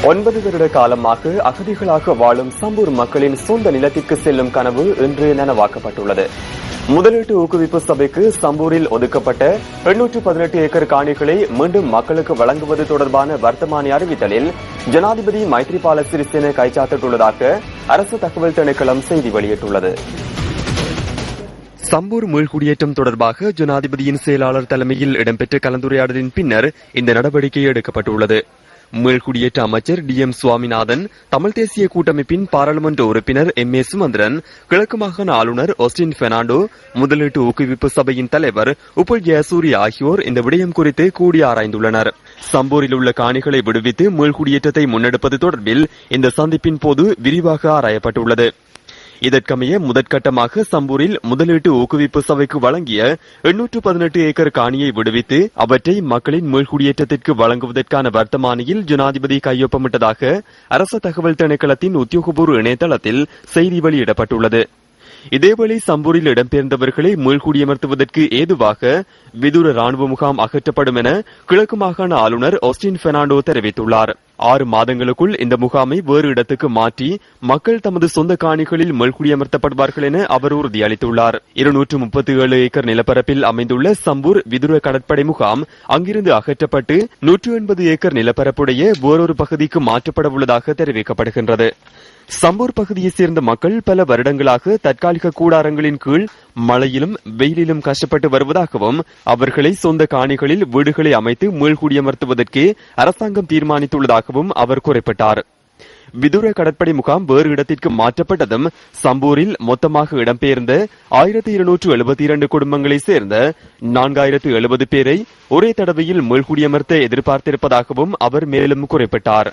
9 வருட காலமாக அகதிகளாக வாழும் சம்பூர் மக்களின் சொந்த நிலத்திற்கு செல்லும் கனவு இன்று நனவாக்கப்பட்டுள்ளது. முதலீட்டு ஊக்குவிப்பு சபைக்கு சம்பூரில் ஒதுக்கப்பட்ட 818 ஏக்கர் காணிகளை மீண்டும் மக்களுக்கு வழங்குவது தொடர்பான வர்த்தமானி அறிவித்தலில் ஜனாதிபதி மைத்ரிபால சிறிசேன கைச்சாத்திட்டுள்ளதாக அரசு தகவல் திணைக்களம் செய்தி வெளியிட்டுள்ளது. சம்பூர் மீள்குடியேற்றம் தொடர்பாக ஜனாதிபதியின் செயலாளர் தலைமையில் இடம்பெற்ற கலந்துரையாடலின் பின்னர் இந்த நடவடிக்கை எடுக்கப்பட்டுள்ளது. மீள்குடியேற்ற அமைச்சர் DM சுவாமிநாதன், தமிழ் தேசிய கூட்டமைப்பின் பாராளுமன்ற உறுப்பினர் MA சுமந்திரன், கிழக்கு மாகாண ஆளுநர் ஒஸ்டின் பெர்னாண்டோ, முதலீட்டு ஊக்குவிப்பு சபையின் தலைவர் உப்புல் ஜெயசூரிய ஆகியோர் இந்த விடயம் குறித்து கூடி ஆராய்ந்துள்ளனர். சம்பூரில் உள்ள காணிகளை விடுவித்து மீள்குடியேற்றத்தை முன்னெடுப்பது தொடர்பில் இந்த சந்திப்பின் போது விரிவாக ஆராயப்பட்டுள்ளது. இதற்கமைய முதற்கட்டமாக சம்பூரில் முதலீட்டு ஊக்குவிப்பு சபைக்கு வழங்கிய 818 ஏக்கர் காணியை விடுவித்து அவற்றை மக்களின் மீள்குடியேற்றத்திற்கு வழங்குவதற்கான வர்த்தமானியில் ஜனாதிபதி கையொப்பமிட்டதாக அரசு தகவல் திணைக்களத்தின் உத்தியோகபூர்வ இணையதளத்தில் செய்தி வெளியிடப்பட்டுள்ளது. இதேவேளை சம்பூரில் இடம்பெயர்ந்தவர்களை மீள்குடியமர்த்துவதற்கு ஏதுவாக விதுர ராணுவ முகாம் அகற்றப்படும் என கிழக்கு மாகாண ஆளுநர் ஒஸ்டின் பெர்னாண்டோ தெரிவித்துள்ளார். 6 மாதங்களுக்குள் இந்த முகாமை வேறு இடத்துக்கு மாற்றி மக்கள் தமது சொந்த காணிகளில் மீள்குடியமர்த்தப்படுவார்கள் என அவர் உறுதியளித்துள்ளார். 237 ஏக்கர் நிலப்பரப்பில் அமைந்துள்ள சம்பூர் விதுர கடற்படை முகாம் அங்கிருந்து அகற்றப்பட்டு 180 ஏக்கர் நிலப்பரப்புடைய வேறொரு பகுதிக்கு மாற்றப்பட உள்ளதாக தெரிவிக்கப்படுகின்றது. சம்பூர் பகுதியைச் சேர்ந்த மக்கள் பல வருடங்களாக தற்காலிக கூடாரங்களின் கீழ் மழையிலும் வெயிலிலும் கஷ்டப்பட்டு வருவதாகவும் அவர்களை சொந்த காணிகளில் வீடுகளை அமைத்து மீள்குடியமர்த்துவதற்கு அரசாங்கம் தீர்மானித்துள்ளதாகவும் அவர் குறிப்பிட்டார். விதுர கடற்படை முகாம் வேறு இடத்திற்கு மாற்றப்பட்டதும் சம்பூரில் மொத்தமாக இடம்பெயர்ந்த 1272 குடும்பங்களைச் சேர்ந்த 4070 பேரை ஒரே தடவையில் மீள்குடியமர்த்த எதிர்பார்த்திருப்பதாகவும் அவர் மேலும் குறிப்பிட்டார்.